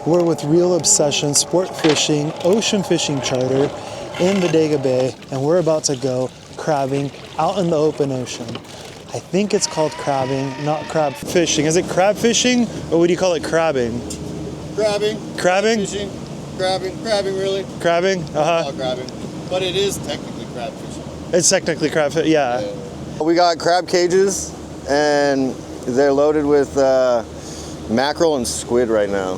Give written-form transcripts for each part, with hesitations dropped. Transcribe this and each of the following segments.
We're with Real Obsession Sport Fishing Ocean Fishing Charter in Bodega Bay, and we're about to go crabbing out in the open ocean. I think it's called crabbing, not crab fishing. Is it crab fishing, or what do you call it, crabbing? Crabbing. Crabbing? Fishing. Crabbing really. Crabbing? Called crabbing. But it is technically crab fishing. It's technically crab fishing, yeah. We got crab cages, and they're loaded with mackerel and squid right now.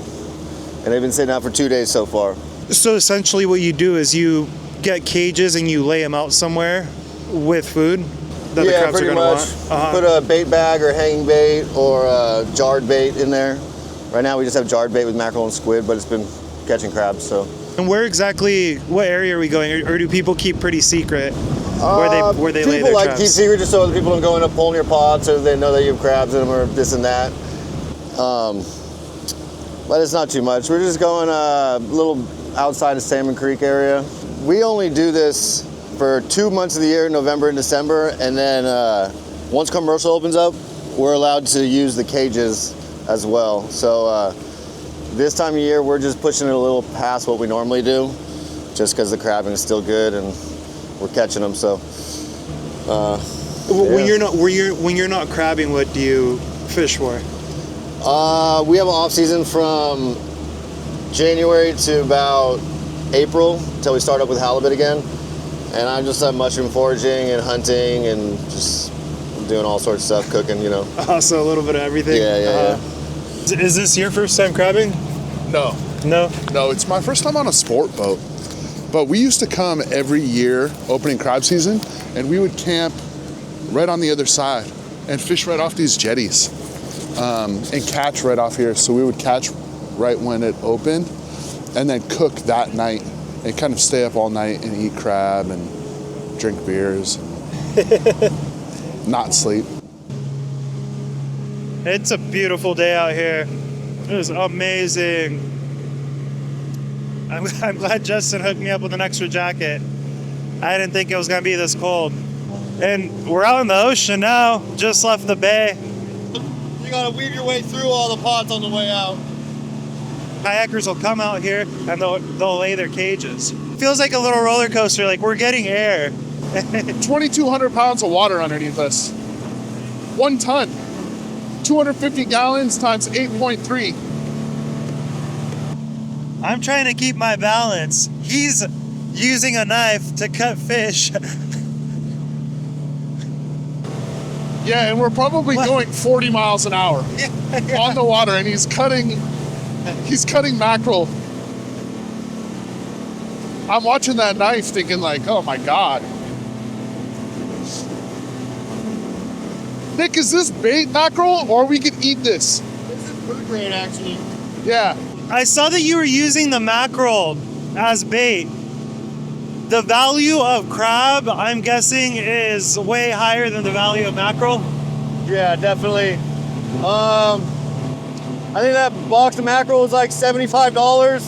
And they've been sitting out for 2 days so far. So essentially what you do is you get cages and you lay them out somewhere with food that the crabs are going to want? Put a bait bag or hanging bait or jarred bait in there. Right now we just have jarred bait with mackerel and squid, but it's been catching crabs, so. And where exactly, what area are we going? Or do people keep pretty secret where they lay their traps? People like to keep secret just so other people don't go in and pull in your pots, or they know that you have crabs in them or this and that. But it's not too much. We're just going a little outside of Salmon Creek area. We only do this for 2 months of the year, November and December, and then once commercial opens up, we're allowed to use the cages as well. So this time of year, we're just pushing it a little past what we normally do, just because the crabbing is still good and we're catching them. So when you're not crabbing, what do you fish for? We have an off season from January to about April until we start up with halibut again. And I'm just mushroom foraging and hunting and just doing all sorts of stuff, cooking, you know. So a little bit of everything. Yeah. Is this your first time crabbing? No. No, it's my first time on a sport boat. But we used to come every year, opening crab season, and we would camp right on the other side and fish right off these jetties and catch right off here. So we would catch right when it opened and then cook that night and kind of stay up all night and eat crab and drink beers and not sleep. It's a beautiful day out here. It is amazing. I'm glad Justin hooked me up with an extra jacket. I didn't think it was gonna be this cold. And we're out in the ocean now, just left the bay. You gotta weave your way through all the pots on the way out. Kayakers will come out here and they'll lay their cages. Feels like a little roller coaster, like we're getting air. 2,200 pounds of water underneath us. 1 ton. 250 gallons times 8.3. I'm trying to keep my balance. He's using a knife to cut fish. Yeah, and we're probably going 40 miles an hour on the water, and he's cutting mackerel. I'm watching that knife thinking like, oh my God. Nick, is this bait mackerel or we can eat this? This is food grade, actually. Yeah. I saw that you were using the mackerel as bait. The value of crab, I'm guessing, is way higher than the value of mackerel. Yeah, definitely. I think that box of mackerel is like $75,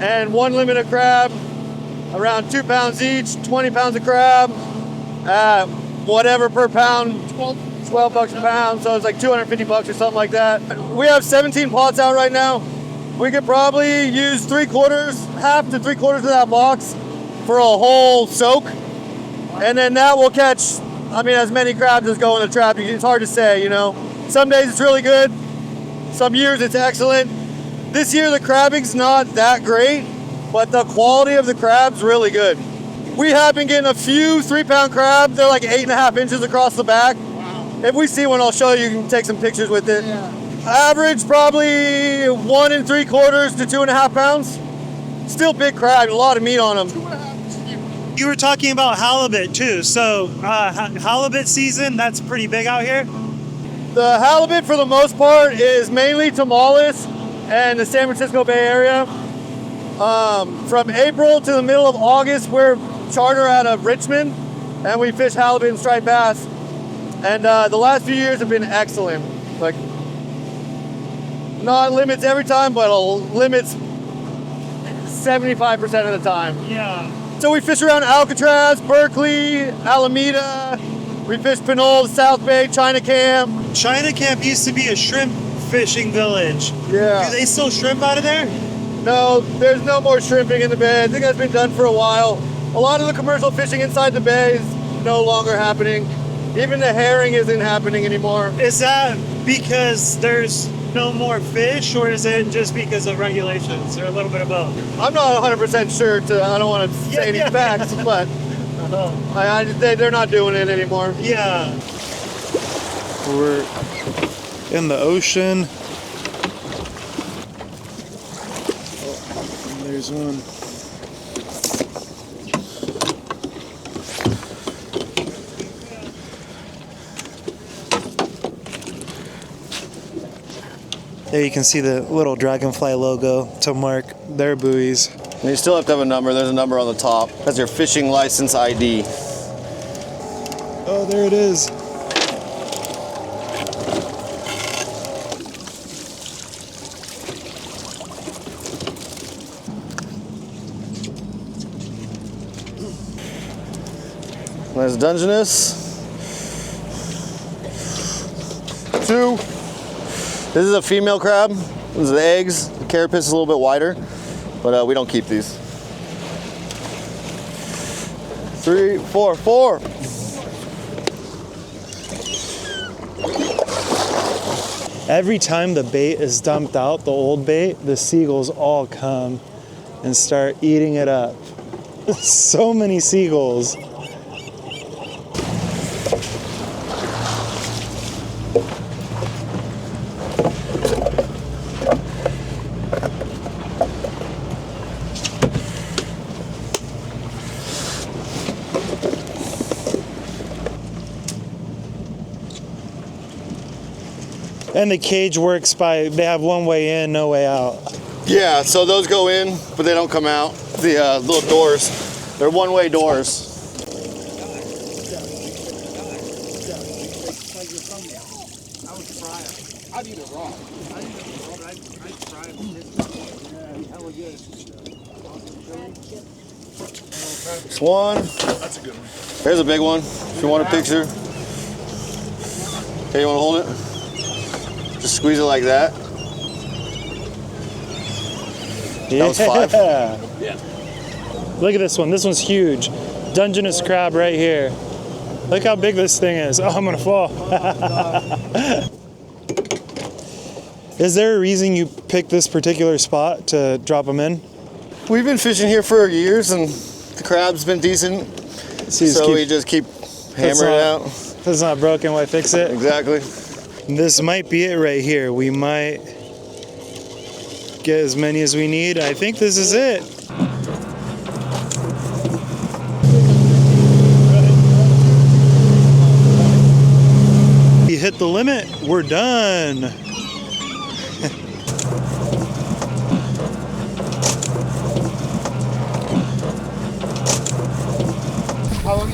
and 1 limit of crab, around 2 pounds each, 20 pounds of crab, whatever per pound, 12 bucks a pound, so it's like 250 bucks or something like that. We have 17 pots out right now. We could probably use half to 3/4 of that box for a whole soak, and then that will catch, as many crabs as go in the trap. It's hard to say, you know. Some days it's really good, some years it's excellent. This year the crabbing's not that great, but the quality of the crab's really good. We have been getting a few 3-pound crabs. They're like 8.5 inches across the back. Wow. If we see one, I'll show you. You can take some pictures with it. Yeah. Average probably 1 3/4 to 2.5 pounds. Still big crab, a lot of meat on them. You were talking about halibut too, so halibut season, that's pretty big out here? The halibut for the most part is mainly Tamales and the San Francisco Bay Area. From April to the middle of August, we're charter out of Richmond and we fish halibut and striped bass. And the last few years have been excellent. Like, not limits every time, but limits 75% of the time. Yeah. So we fish around Alcatraz, Berkeley, Alameda. We fish Pinole, South Bay, China Camp. China Camp used to be a shrimp fishing village. Yeah. Do they still shrimp out of there? No, there's no more shrimping in the bay. I think that's been done for a while. A lot of the commercial fishing inside the bay is no longer happening. Even the herring isn't happening anymore. Is that because there's no more fish, or is it just because of regulations, or a little bit of both? I'm not 100% sure. I don't want to say any facts, but they're not doing it anymore. Yeah. We're in the ocean. Oh, there's one. There you can see the little dragonfly logo to mark their buoys. And you still have to have a number. There's a number on the top. That's your fishing license ID. Oh, there it is. There's Dungeness. 2. This is a female crab. These are the eggs. The carapace is a little bit wider, but we don't keep these. 3, 4, 4. Every time the bait is dumped out, the old bait, the seagulls all come and start eating it up. So many seagulls. And the cage works by, they have one way in, no way out. Yeah, so those go in, but they don't come out. The little doors, they're one-way doors. I'd eat it raw. I'd fry it. Yeah, hella good. This one. That's a good one. Here's a big one. If you want a picture. Okay, you want to hold it? Just squeeze it like that. Yeah. That was 5. Yeah. Look at this one. This one's huge. Dungeness crab right here. Look how big this thing is. Oh, I'm gonna fall. Is there a reason you picked this particular spot to drop them in? We've been fishing here for years, and the crab's been decent. So we just keep hammering it out. If it's not broken, why fix it? Exactly. This might be it right here. We might get as many as we need. I think this is it. You hit the limit, we're done. How long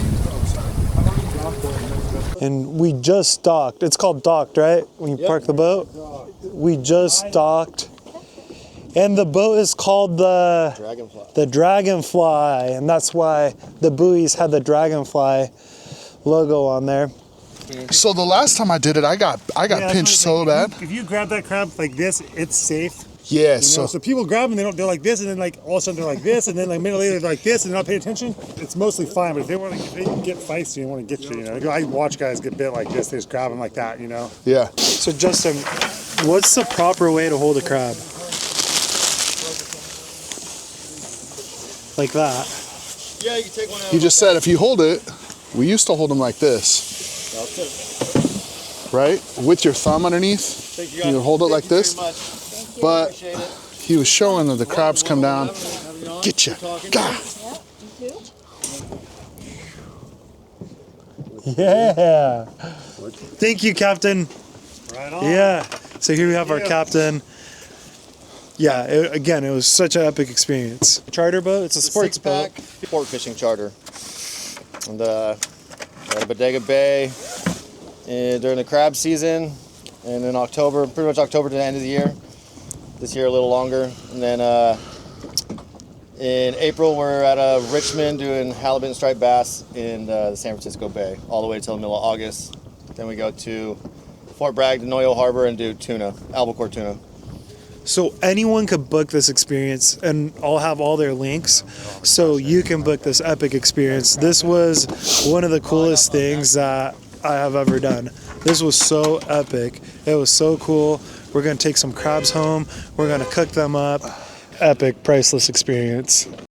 And we just docked. It's called docked, right? When you park the boat? We just docked. And the boat is called the Dragonfly. And that's why the buoys had the Dragonfly logo on there. So the last time I did it, I got pinched so bad. If you grab that crab like this, it's safe. Yeah, You know? so So people grab them, they're like this, and then like all of a sudden they're like this, and then like a minute later they're like this, and they're not paying attention. It's mostly fine, but if they get feisty and want to get you, you know. I watch guys get bit like this, they just grab them like that, you know. yeah. So Justin, what's the proper way to hold a crab? Like that. Yeah, you can take one out. He just said if you hold it, we used to hold them like this, right? With your thumb underneath. You hold it like this. But he was showing that the crabs come down, get you. Gah. Yeah. Thank you, Captain. Right on. Yeah. So here we have our captain. Yeah, again, it was such an epic experience. Charter boat, it's a sports boat. Sport fishing charter. And at Bodega Bay during the crab season, and in October, pretty much October to the end of the year. This year a little longer. And then in April we're at Richmond doing halibut and striped bass in the San Francisco Bay all the way till the middle of August. Then we go to Fort Bragg to Noyo Harbor and do tuna, albacore tuna. So anyone could book this experience, and I'll have all their links so you can book this epic experience. This was one of the coolest things that I have ever done. This was so epic. It was so cool. We're going to take some crabs home. We're going to cook them up. Epic, priceless experience.